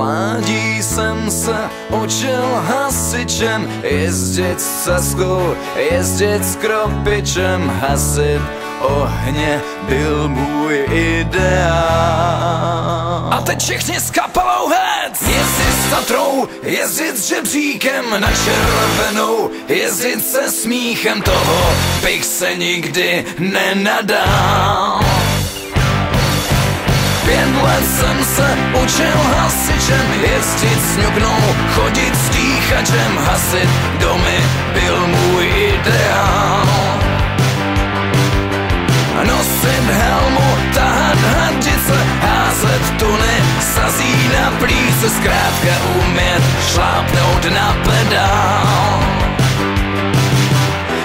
mládí jsem se učil hasičem, jezdit s ceskou, jezdit s kropičem, hasit ohně byl můj ideál. A teď všichni s kapelou hec! Jezdit s Tatrou, jezdit s žebříkem na červenou, jezdit se smíchem, toho bych se nikdy nenadal. 5 let jsem se učil hasičem, jezdit s ňuknou, chodit s dýchačem, hasit domy byl můj ideál. Nosit helmu, tahat hadice, házet tuny, sazí na plíce, zkrátka umět šlápnout na pedál.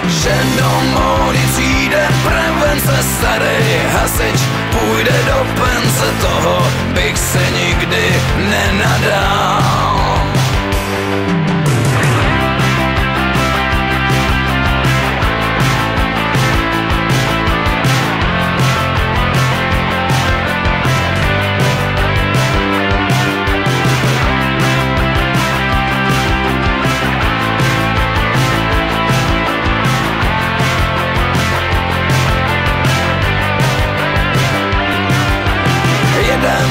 Že do módy přijde prevence, starý hasič půjde do pence, toho bych se nikdy nenadal.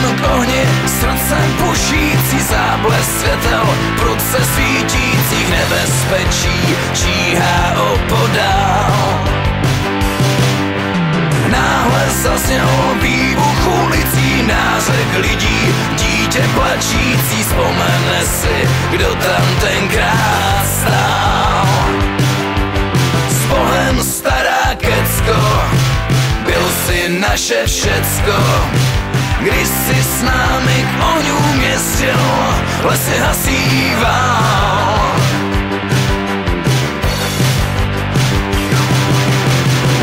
K ohni, srdce bušící, záblesk světel, prudce svítících, nebezpečí číhá opodál. Náhle zazněl výbuch ulicí, nářek lidí, dítě plačící, vzpomene si, kdo tam tenkrát stál. S Bohem stará kecko, byl si naše všecko, když si s námi k ohňům jezdil, lesy hasíval.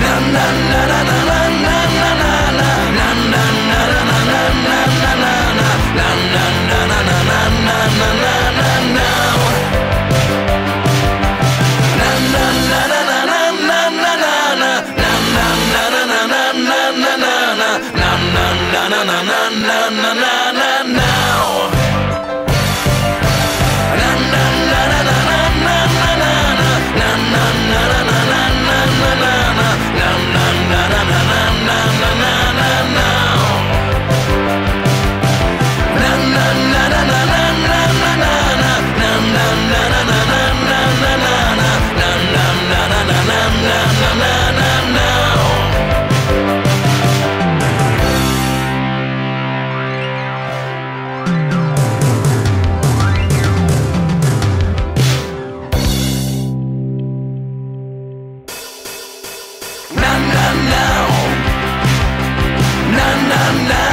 Na na na na na na na na na na na na na na na na na na na